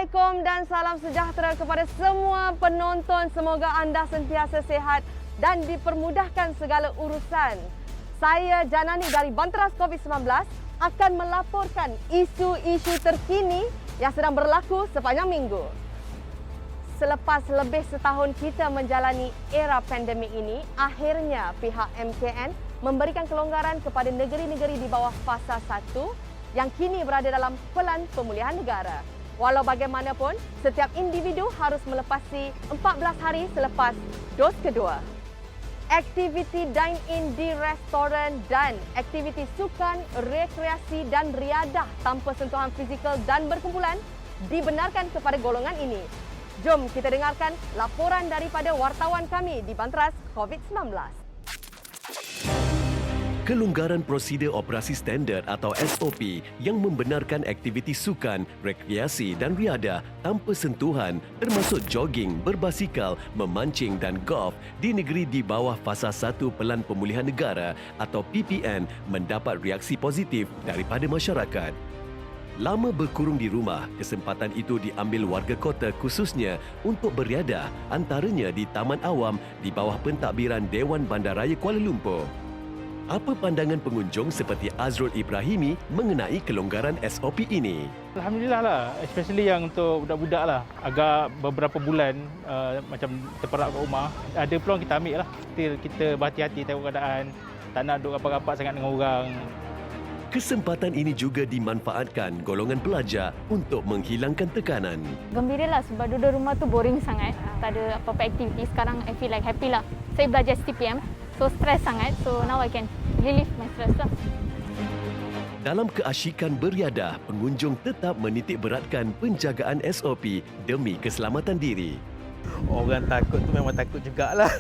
Assalamualaikum dan salam sejahtera kepada semua penonton. Semoga anda sentiasa sihat dan dipermudahkan segala urusan. Saya Janani dari Banteras COVID-19 akan melaporkan isu-isu terkini yang sedang berlaku sepanjang minggu. Selepas lebih setahun kita menjalani era pandemik ini, akhirnya pihak MKN memberikan kelonggaran kepada negeri-negeri di bawah fasa 1 yang kini berada dalam pelan pemulihan negara. Walau bagaimanapun, setiap individu harus melepasi 14 hari selepas dos kedua. Aktiviti dine-in di restoran dan aktiviti sukan, rekreasi dan riadah tanpa sentuhan fizikal dan berkumpulan dibenarkan kepada golongan ini. Jom kita dengarkan laporan daripada wartawan kami di Banteras COVID-19. Kelonggaran prosedur operasi standard atau SOP yang membenarkan aktiviti sukan, rekreasi dan riadah tanpa sentuhan termasuk jogging, berbasikal, memancing dan golf di negeri di bawah fasa 1 Pelan Pemulihan Negara atau PPN mendapat reaksi positif daripada masyarakat. Lama berkurung di rumah, kesempatan itu diambil warga kota khususnya untuk beriadah, antaranya di Taman Awam di bawah pentadbiran Dewan Bandaraya Kuala Lumpur. Apa pandangan pengunjung seperti Azrul Ibrahimi mengenai kelonggaran SOP ini? Alhamdulillah lah, especially yang untuk budak-budak lah. Agak beberapa bulan macam terperak kat rumah, ada peluang kita ambil lah. Kita berhati-hati tengok keadaan, tak nak duduk rapat-rapat sangat dengan orang. Kesempatan ini juga dimanfaatkan golongan pelajar untuk menghilangkan tekanan. Gembiralah sebab duduk rumah tu boring sangat. Tak ada apa-apa aktiviti. Sekarang I feel like happy lah. Saya belajar STPM, so stress sangat. So now I can relieve my stress lah. Dalam keasyikan beriadah, pengunjung tetap menitik beratkan penjagaan SOP demi keselamatan diri. Orang takut tu memang takut jugalah.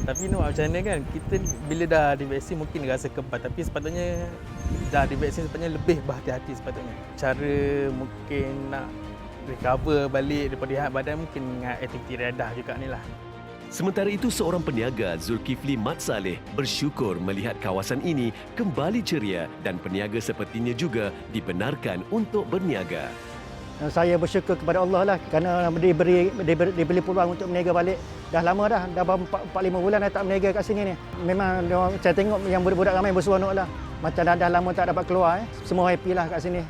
Tapi macam mana kan, kita bila dah divaksin mungkin rasa kebal, tapi sepatutnya dah divaksin sepatutnya lebih berhati-hati sepatutnya. Cara mungkin nak recover balik daripada sihat badan mungkin dengan aktiviti riadah juga ni lah. Sementara itu, seorang peniaga, Zulkifli Mat Saleh, bersyukur melihat kawasan ini kembali ceria dan peniaga sepertinya juga dibenarkan untuk berniaga. Saya bersyukur kepada Allah lah kerana diberi peluang untuk berniaga balik. Dah lama dah 4-5 bulan dah tak berniaga kat sini ni. Memang saya tengok yang budak-budak ramai berseronok lah. Macam dah lama tak dapat keluar. Semua happy lah kat sini.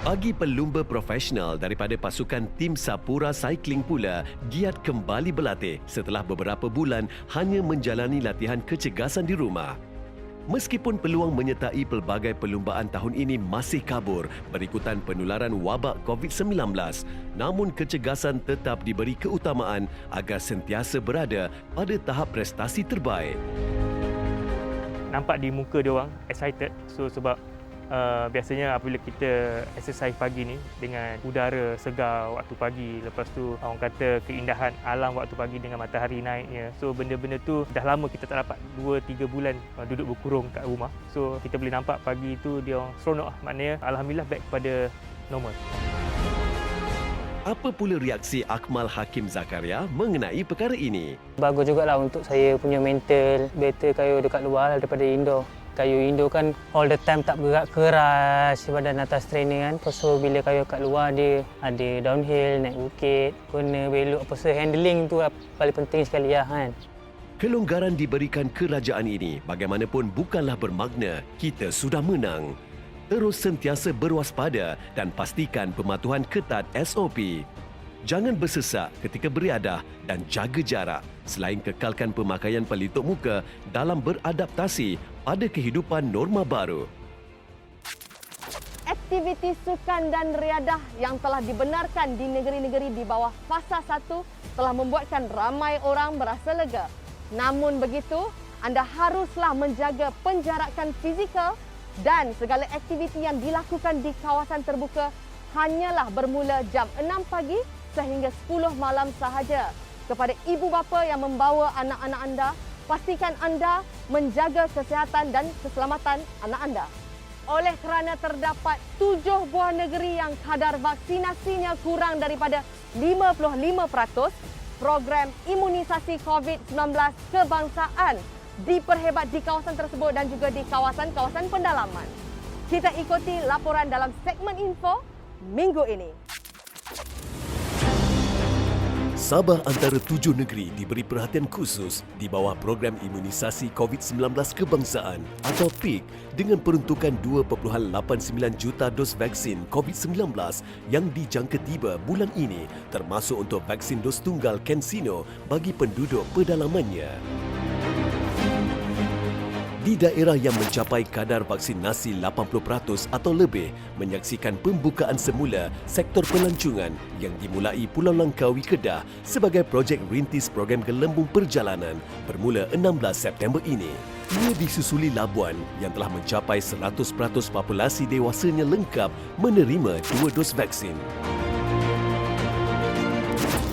Bagi pelumba profesional daripada pasukan tim Sapura Cycling pula giat kembali berlatih setelah beberapa bulan hanya menjalani latihan kecergasan di rumah. Meskipun peluang menyertai pelbagai perlumbaan tahun ini masih kabur berikutan penularan wabak COVID-19, namun kecergasan tetap diberi keutamaan agar sentiasa berada pada tahap prestasi terbaik. Nampak di muka dia orang excited. So sebab biasanya apabila kita exercise pagi ni dengan udara segar waktu pagi, lepas tu orang kata keindahan alam waktu pagi dengan matahari naiknya, so benda-benda tu dah lama kita tak dapat 2-3 bulan duduk berkurung kat rumah, so kita boleh nampak pagi tu dia orang seronok lah. Maknanya alhamdulillah back kepada normal. Apa pula reaksi Akmal Hakim Zakaria mengenai perkara ini? Bagus jugalah untuk saya punya mental, better kayu dekat luar daripada indoor. Kayu indoor kan all the time tak bergerak keras badan atas training kan. So bila kayu kat luar dia ada downhill, naik bukit, guna belok apa so handling tu paling penting sekali lah kan. Kelonggaran diberikan kerajaan ini bagaimanapun bukanlah bermakna kita sudah menang. Terus sentiasa berwaspada dan pastikan pematuhan ketat SOP. Jangan bersesak ketika beriadah dan jaga jarak selain kekalkan pemakaian pelitup muka dalam beradaptasi pada kehidupan norma baru. Aktiviti sukan dan riadah yang telah dibenarkan di negeri-negeri di bawah fasa 1 telah membuatkan ramai orang berasa lega. Namun begitu, anda haruslah menjaga penjarakan fizikal dan segala aktiviti yang dilakukan di kawasan terbuka hanyalah bermula jam 6 pagi sehingga 10 malam sahaja. Kepada ibu bapa yang membawa anak-anak anda, pastikan anda menjaga kesihatan dan keselamatan anak anda. Oleh kerana terdapat 7 buah negeri yang kadar vaksinasinya kurang daripada 55%, program imunisasi COVID-19 kebangsaan diperhebat di kawasan tersebut dan juga di kawasan-kawasan pendalaman. Kita ikuti laporan dalam segmen info minggu ini. Sabah antara 7 negeri diberi perhatian khusus di bawah program imunisasi COVID-19 kebangsaan atau PIK dengan peruntukan 2.89 juta dos vaksin COVID-19 yang dijangka tiba bulan ini, termasuk untuk vaksin dos tunggal CanSino bagi penduduk pedalamannya. Di daerah yang mencapai kadar vaksinasi 80% atau lebih menyaksikan pembukaan semula sektor pelancongan yang dimulai Pulau Langkawi Kedah sebagai projek rintis program gelembung perjalanan bermula 16 September ini. Ia disusuli Labuan yang telah mencapai 100% populasi dewasanya lengkap menerima 2 dos vaksin.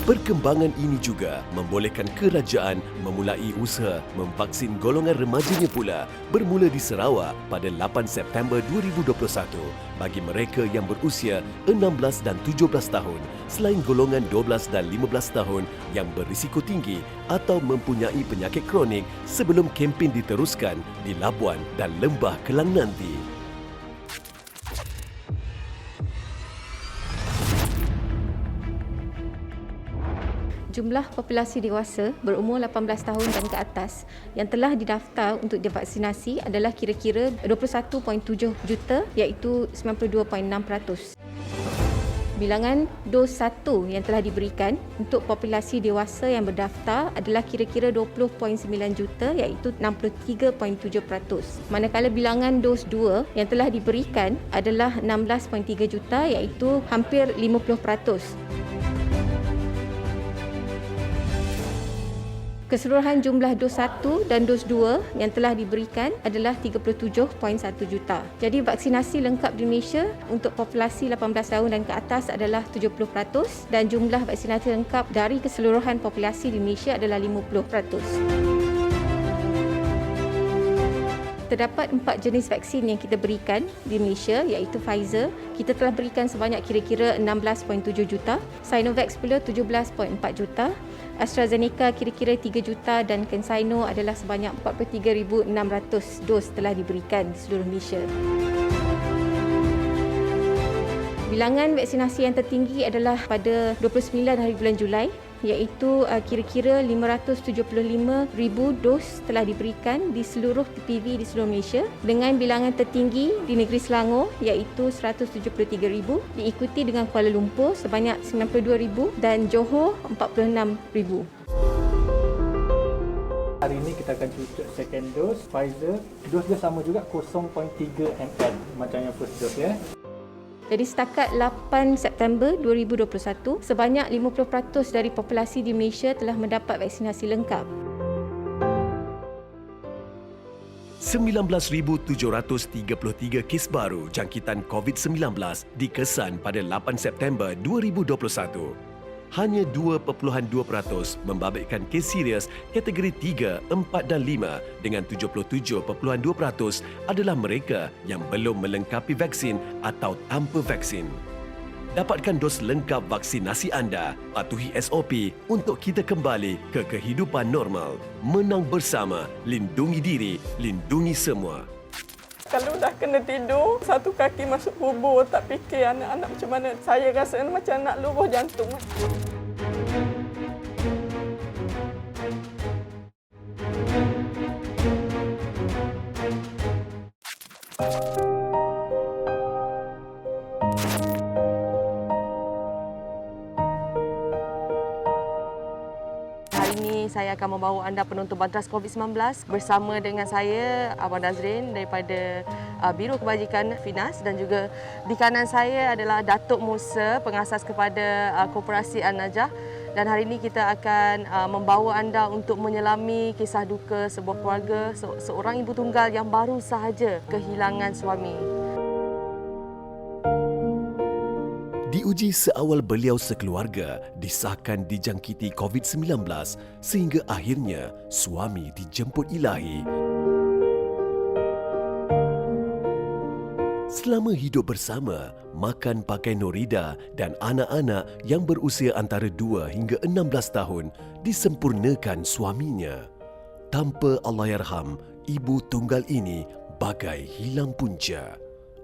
Perkembangan ini juga membolehkan kerajaan memulai usaha memvaksin golongan remajanya pula bermula di Sarawak pada 8 September 2021 bagi mereka yang berusia 16 dan 17 tahun selain golongan 12 dan 15 tahun yang berisiko tinggi atau mempunyai penyakit kronik sebelum kempen diteruskan di Labuan dan Lembah Kelang nanti. Jumlah populasi dewasa berumur 18 tahun dan ke atas yang telah didaftar untuk divaksinasi adalah kira-kira 21.7 juta iaitu 92.6%. Bilangan dos 1 yang telah diberikan untuk populasi dewasa yang berdaftar adalah kira-kira 20.9 juta iaitu 63.7%. Manakala bilangan dos 2 yang telah diberikan adalah 16.3 juta iaitu hampir 50%. Keseluruhan jumlah dos 1 dan dos 2 yang telah diberikan adalah 37.1 juta. Jadi vaksinasi lengkap di Malaysia untuk populasi 18 tahun dan ke atas adalah 70% dan jumlah vaksinasi lengkap dari keseluruhan populasi di Malaysia adalah 50%. Terdapat 4 jenis vaksin yang kita berikan di Malaysia iaitu Pfizer, kita telah berikan sebanyak kira-kira 16.7 juta, Sinovac pula 17.4 juta, AstraZeneca kira-kira 3 juta dan CanSino adalah sebanyak 43,600 dos telah diberikan di seluruh Malaysia. Bilangan vaksinasi yang tertinggi adalah pada 29 hari bulan Julai iaitu kira-kira 575,000 dos telah diberikan di seluruh TPV di seluruh Malaysia dengan bilangan tertinggi di negeri Selangor iaitu 173,000 diikuti dengan Kuala Lumpur sebanyak 92,000 dan Johor 46,000. Hari ini kita akan cucuk second dose Pfizer. Dos dia sama juga 0.3 ml macam yang first dose ya. Jadi setakat 8 September 2021, sebanyak 50% dari populasi di Malaysia telah mendapat vaksinasi lengkap. 19,733 kes baru jangkitan COVID-19 dikesan pada 8 September 2021. Hanya 2.2% membabitkan kes serius kategori 3, 4 dan 5 dengan 77.2% adalah mereka yang belum melengkapi vaksin atau tanpa vaksin. Dapatkan dos lengkap vaksinasi anda, patuhi SOP untuk kita kembali ke kehidupan normal. Menang bersama, lindungi diri, lindungi semua. Kalau dah kena tidur, satu kaki masuk kubur, tak fikir anak-anak macam mana. Saya rasa macam nak luruh jantung. Hari ini saya akan membawa anda penonton Bantras COVID-19 bersama dengan saya, Abang Nazrin daripada Biro Kebajikan Finas dan juga di kanan saya adalah Datuk Musa, pengasas kepada Koperasi An-Najah. Dan hari ini kita akan membawa anda untuk menyelami kisah duka sebuah keluarga, seorang ibu tunggal yang baru sahaja kehilangan suami. Diuji seawal beliau sekeluarga disahkan dijangkiti COVID-19 sehingga akhirnya suami dijemput ilahi. Selama hidup bersama, makan pakai Norida dan anak-anak yang berusia antara 2 hingga 16 tahun disempurnakan suaminya. Tanpa Allahyarham, ibu tunggal ini bagai hilang punca.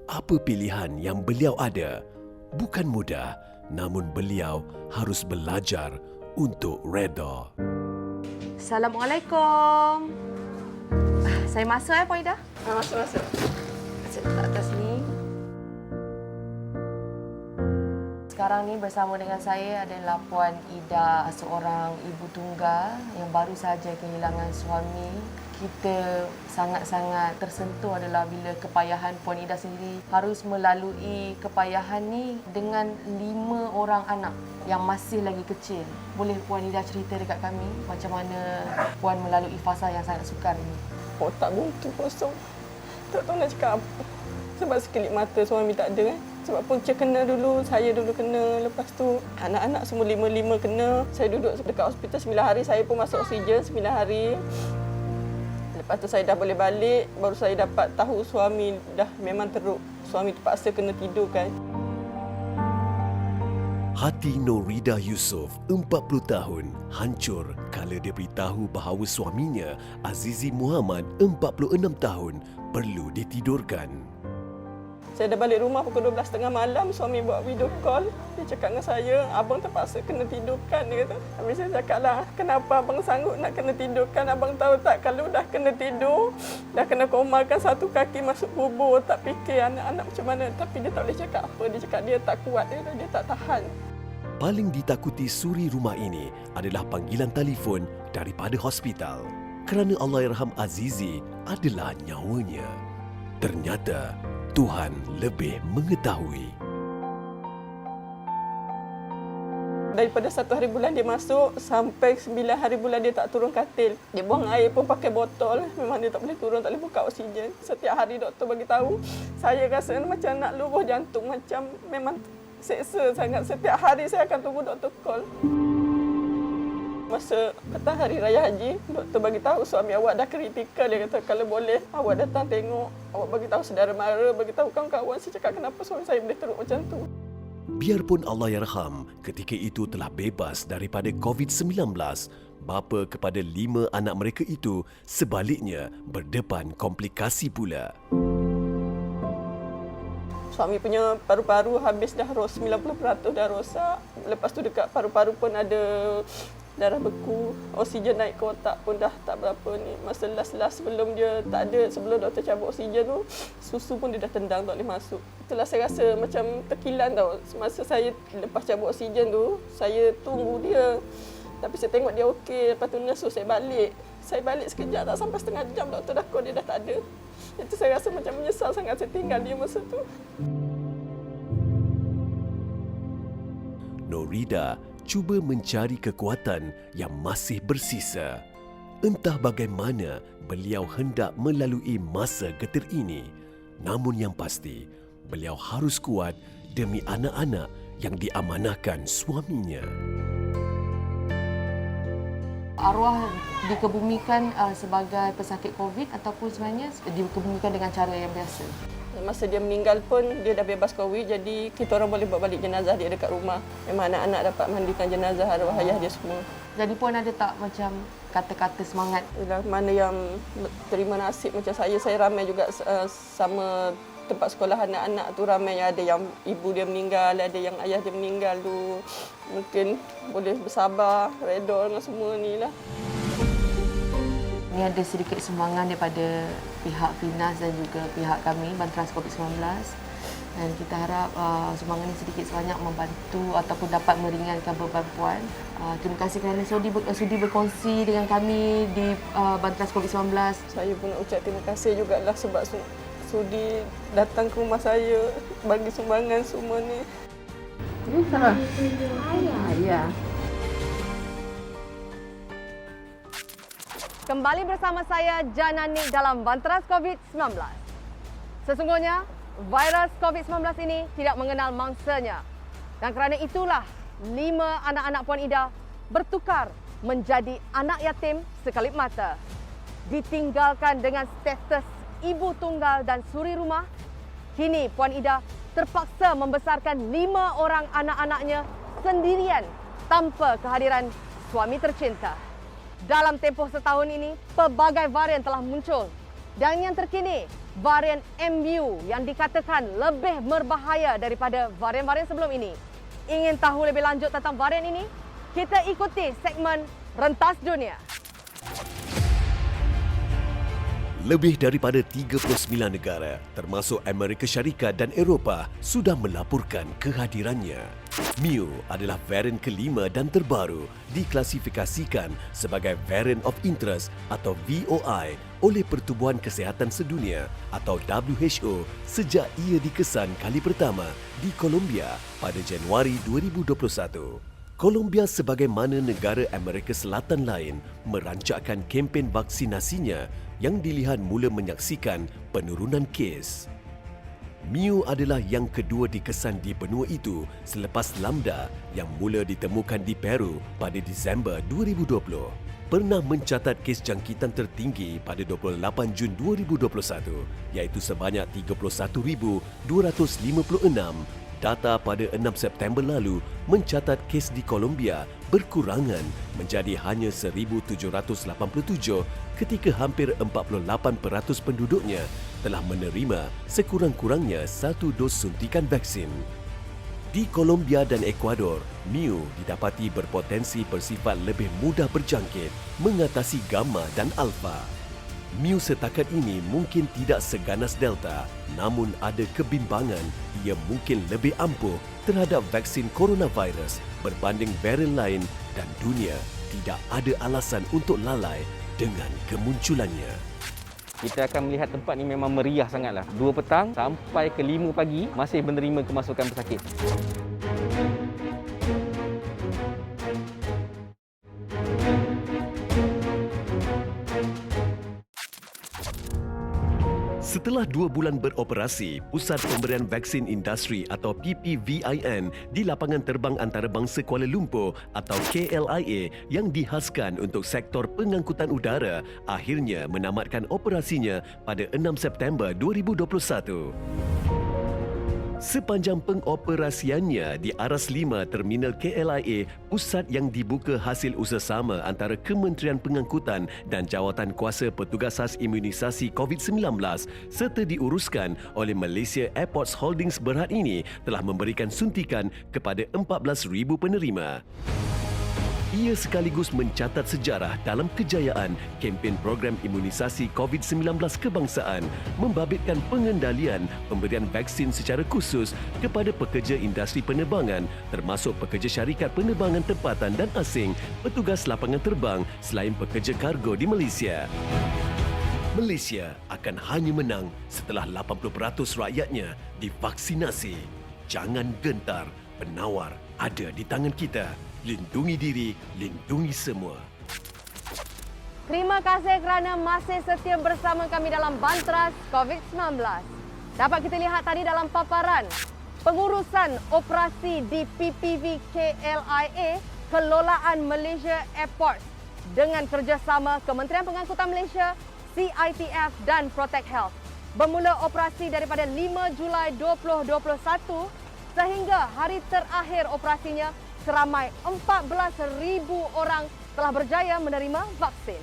Apa pilihan yang beliau ada? Bukan mudah, namun beliau harus belajar untuk reda. Assalamualaikum. Saya masuk Puan Ida? Masuk. Saya letak atas ni. Sekarang ni bersama dengan saya adalah Puan Ida, seorang ibu tunggal yang baru saja kehilangan suami. Kita sangat-sangat tersentuh adalah bila kepayahan Puan Ida sendiri harus melalui kepayahan ni dengan 5 orang anak yang masih lagi kecil. Boleh Puan Ida cerita dekat kami macam mana Puan melalui fasa yang sangat sukar ini? Otak buntu kosong. Tak tahu nak cakap apa. Sebab sekelip mata suami tak ada kan. Sebab punca kena dulu, saya dulu kena. Lepas tu anak-anak semua 5 kena. Saya duduk dekat hospital 9 hari, saya pun masuk oksigen 9 hari. Lepas tu saya dah boleh balik, baru saya dapat tahu suami dah memang teruk. Suami terpaksa kena tidurkan. Hati Norida Yusof, 40 tahun, hancur kala dia beritahu bahawa suaminya, Azizi Muhammad, 46 tahun, perlu ditidurkan. Saya dah balik rumah pukul 12.30 malam, suami buat video call. Dia cakap dengan saya, abang terpaksa kena tidurkan, dia kata. Habis saya cakaplah, kenapa abang sanggup nak kena tidurkan? Abang tahu tak kalau dah kena tidur, dah kena komakan satu kaki masuk kubur, tak fikir anak-anak macam mana. Tapi dia tak boleh cakap apa, dia cakap dia tak kuat, dia tak tahan. Paling ditakuti suri rumah ini adalah panggilan telefon daripada hospital. Kerana Allahyarham Azizi adalah nyawanya. Ternyata Tuhan lebih mengetahui. Daripada 1 hari bulan dia masuk sampai 9 hari bulan dia tak turun katil. Dia buang air pun pakai botol. Memang dia tak boleh turun, tak boleh buka oksigen. Setiap hari doktor bagi tahu, saya rasa macam nak luruh jantung, macam memang seksa sangat. Setiap hari saya akan tunggu doktor call. Masa petang hari raya haji, doktor bagi tahu suami awak dah kritikal. Dia kata kalau boleh awak datang tengok, awak bagi tahu saudara mara, bagi tahu kawan-kawan. Saya cakap kenapa suami saya boleh teruk macam tu. Biarpun Allahyarham ketika itu telah bebas daripada COVID-19, bapa kepada 5 anak mereka itu sebaliknya berdepan komplikasi pula. Suami punya paru-paru habis dah 90% dah rosak. Lepas tu dekat paru-paru pun ada darah beku, oksigen naik ke otak pun dah tak berapa ni. Masa last sebelum dia tak ada, sebelum doktor cabut oksigen tu, susu pun dia dah tendang tak boleh masuk. Itulah saya rasa macam terkilan tau. Masa saya lepas cabut oksigen tu, saya tunggu dia. Tapi saya tengok dia okey, lepas tu nurse saya balik. Saya balik sekejap tak sampai setengah jam doktor dah call dia dah tak ada. Itu saya rasa macam menyesal sangat saya tinggal dia masa tu. Norida cuba mencari kekuatan yang masih bersisa. Entah bagaimana beliau hendak melalui masa getir ini. Namun yang pasti, beliau harus kuat demi anak-anak yang diamanahkan suaminya. Arwah dikebumikan sebagai pesakit COVID ataupun sebenarnya dikebumikan dengan cara yang biasa? Masa dia meninggal pun, dia dah bebas COVID, jadi kita orang boleh bawa balik jenazah dia dekat rumah. Memang anak-anak dapat mandikan jenazah arwah ayah dia semua. Jadi Puan ada tak macam kata-kata semangat? Yalah, mana yang terima nasib macam saya ramai juga sama tempat sekolah anak-anak tu, ramai yang ada yang ibu dia meninggal, ada yang ayah dia meninggal tu. Mungkin boleh bersabar, redha dengan semua ni lah. Ini ada sedikit sumbangan daripada pihak Finas dan juga pihak kami, Banteras COVID-19. Dan kita harap sumbangan ini sedikit sebanyak membantu ataupun dapat meringankan beban Puan. Terima kasih kerana sudi berkongsi dengan kami di Banteras COVID-19. Saya pun nak ucap terima kasih jugalah sebab sudi datang ke rumah saya, bagi sumbangan semua ni. Salah. Ya. Kembali bersama saya Janani dalam Banteras COVID-19. Sesungguhnya virus COVID-19 ini tidak mengenal mangsanya. Dan kerana itulah 5 anak-anak Puan Ida bertukar menjadi anak yatim sekelip mata. Ditinggalkan dengan status ibu tunggal dan suri rumah, kini Puan Ida terpaksa membesarkan 5 orang anak-anaknya sendirian tanpa kehadiran suami tercinta. Dalam tempoh setahun ini, pelbagai varian telah muncul Dan yang terkini, varian MU yang dikatakan lebih berbahaya daripada varian-varian sebelum ini. Ingin tahu lebih lanjut tentang varian ini? Kita ikuti segmen Rentas Dunia. Lebih daripada 39 negara, termasuk Amerika Syarikat dan Eropah, sudah melaporkan kehadirannya. Mu adalah varian kelima dan terbaru diklasifikasikan sebagai Variant of Interest atau VOI oleh Pertubuhan Kesihatan Sedunia atau WHO sejak ia dikesan kali pertama di Colombia pada Januari 2021. Colombia sebagaimana negara Amerika Selatan lain merancakkan kempen vaksinasinya yang dilihat mula menyaksikan penurunan kes. Mu adalah yang kedua dikesan di benua itu selepas Lambda yang mula ditemukan di Peru pada Disember 2020. Pernah mencatat kes jangkitan tertinggi pada 28 Jun 2021 iaitu sebanyak 31,256. Data pada 6 September lalu mencatat kes di Colombia berkurangan menjadi hanya 1,787 ketika hampir 48% penduduknya telah menerima sekurang-kurangnya satu dos suntikan vaksin. Di Colombia dan Ecuador, Mu didapati berpotensi bersifat lebih mudah berjangkit mengatasi Gamma dan Alpha. Mu setakat ini mungkin tidak seganas Delta, namun ada kebimbangan ia mungkin lebih ampuh terhadap vaksin coronavirus berbanding varian lain dan dunia tidak ada alasan untuk lalai dengan kemunculannya. Kita akan melihat tempat ini memang meriah sangatlah. 2 petang sampai ke 5 pagi masih menerima kemasukan pesakit. Setelah 2 bulan beroperasi, Pusat Pemberian Vaksin Industri atau PPVIN di Lapangan Terbang Antarabangsa Kuala Lumpur atau KLIA yang dihaskan untuk sektor pengangkutan udara akhirnya menamatkan operasinya pada 6 September 2021. Sepanjang pengoperasiannya di Aras 5 Terminal KLIA, pusat yang dibuka hasil usaha antara Kementerian Pengangkutan dan Jawatan Kuasa Petugas Khas Imunisasi COVID-19 serta diuruskan oleh Malaysia Airports Holdings Berhad ini telah memberikan suntikan kepada 14,000 penerima. Ia sekaligus mencatat sejarah dalam kejayaan kempen program imunisasi COVID-19 kebangsaan membabitkan pengendalian pemberian vaksin secara khusus kepada pekerja industri penerbangan termasuk pekerja syarikat penerbangan tempatan dan asing, petugas lapangan terbang selain pekerja kargo di Malaysia. Malaysia akan hanya menang setelah 80% rakyatnya divaksinasi. Jangan gentar, penawar ada di tangan kita. Lindungi diri, lindungi semua. Terima kasih kerana masih setia bersama kami dalam Bantras COVID-19. Dapat kita lihat tadi dalam paparan pengurusan operasi di PPV KLIA Kelolaan Malaysia Airports dengan kerjasama Kementerian Pengangkutan Malaysia, CITF dan Protect Health. Bermula operasi daripada 5 Julai 2021 sehingga hari terakhir operasinya seramai 14,000 orang telah berjaya menerima vaksin.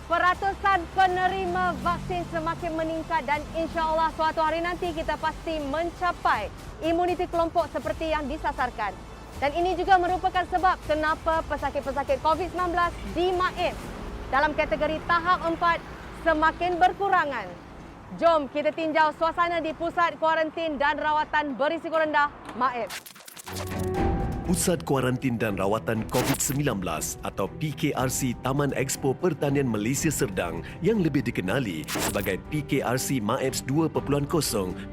Peratusan penerima vaksin semakin meningkat dan insya-Allah suatu hari nanti kita pasti mencapai imuniti kelompok seperti yang disasarkan. Dan ini juga merupakan sebab kenapa pesakit-pesakit COVID-19 di MAIP dalam kategori tahap 4 semakin berkurangan. Jom kita tinjau suasana di Pusat Kuarantin dan Rawatan Berisiko Rendah MAIP. Pusat Kuarantin dan Rawatan COVID-19 atau PKRC Taman Expo Pertanian Malaysia Serdang yang lebih dikenali sebagai PKRC MAEPS 2.0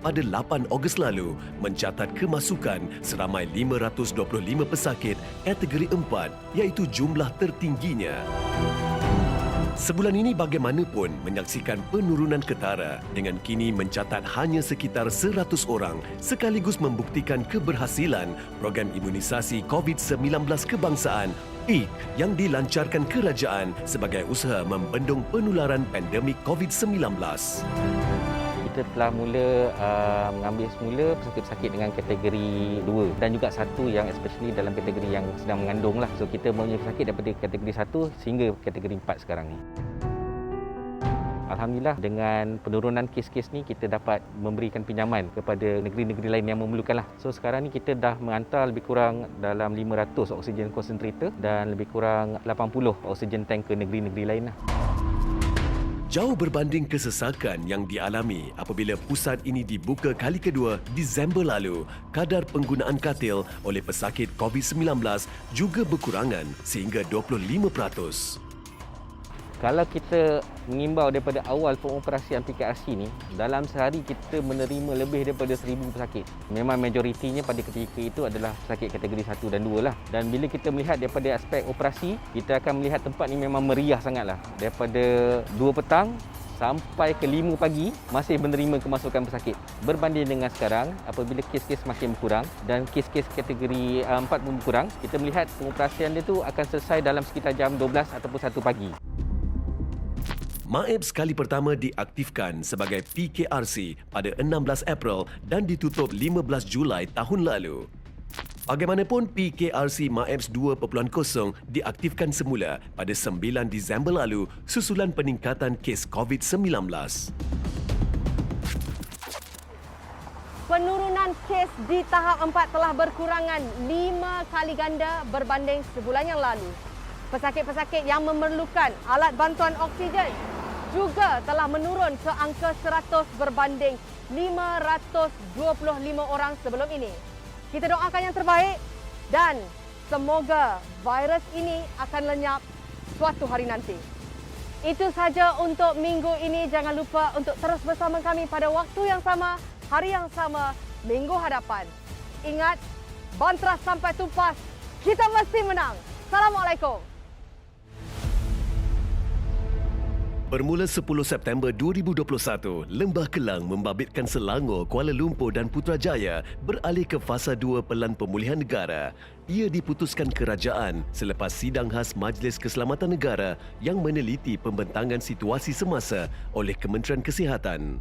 pada 8 Ogos lalu mencatat kemasukan seramai 525 pesakit kategori 4 iaitu jumlah tertingginya. Sebulan ini bagaimanapun menyaksikan penurunan ketara dengan kini mencatat hanya sekitar 100 orang sekaligus membuktikan keberhasilan program imunisasi COVID-19 kebangsaan PIK yang dilancarkan kerajaan sebagai usaha membendung penularan pandemik COVID-19. Kita telah mula mengambil semula pesakit-pesakit dengan kategori 2 dan juga satu yang especially dalam kategori yang sedang mengandung lah. So kita mempunyai pesakit daripada kategori 1 sehingga kategori 4 sekarang ni. Alhamdulillah dengan penurunan kes-kes ni kita dapat memberikan pinjaman kepada negeri-negeri lain yang memerlukanlah. So sekarang ni kita dah menghantar lebih kurang dalam 500 oksigen concentrator dan lebih kurang 80 oksigen tank ke negeri-negeri lain lah. Jauh berbanding kesesakan yang dialami apabila pusat ini dibuka kali kedua Disember lalu, kadar penggunaan katil oleh pesakit COVID-19 juga berkurangan sehingga 25%. Kalau kita mengimbau daripada awal pengoperasian PKRC ni, dalam sehari kita menerima lebih daripada 1,000 pesakit. Memang majoritinya pada ketika itu adalah pesakit kategori 1 dan 2 lah. Dan bila kita melihat daripada aspek operasi, kita akan melihat tempat ni memang meriah sangatlah. Daripada 2 petang sampai ke 5 pagi masih menerima kemasukan pesakit. Berbanding dengan sekarang, apabila kes-kes makin berkurang dan kes-kes kategori 4 pun berkurang, kita melihat pengoperasian dia tu akan selesai dalam sekitar jam 12 ataupun 1 pagi. MAEB sekali pertama diaktifkan sebagai PKRC pada 16 April dan ditutup 15 Julai tahun lalu. Bagaimanapun, PKRC MAEBS 2.0 diaktifkan semula pada 9 Disember lalu susulan peningkatan kes COVID-19. Penurunan kes di tahap 4 telah berkurangan 5 kali ganda berbanding sebulan yang lalu. Pesakit-pesakit yang memerlukan alat bantuan oksigen juga telah menurun ke angka 100 berbanding 525 orang sebelum ini. Kita doakan yang terbaik dan semoga virus ini akan lenyap suatu hari nanti. Itu saja untuk minggu ini. Jangan lupa untuk terus bersama kami pada waktu yang sama, hari yang sama, minggu hadapan. Ingat, Bantras sampai tumpas, kita mesti menang. Assalamualaikum. Bermula 10 September 2021, Lembah Kelang membabitkan Selangor, Kuala Lumpur dan Putrajaya beralih ke fasa 2 Pelan Pemulihan Negara. Ia diputuskan kerajaan selepas sidang khas Majlis Keselamatan Negara yang meneliti pembentangan situasi semasa oleh Kementerian Kesihatan.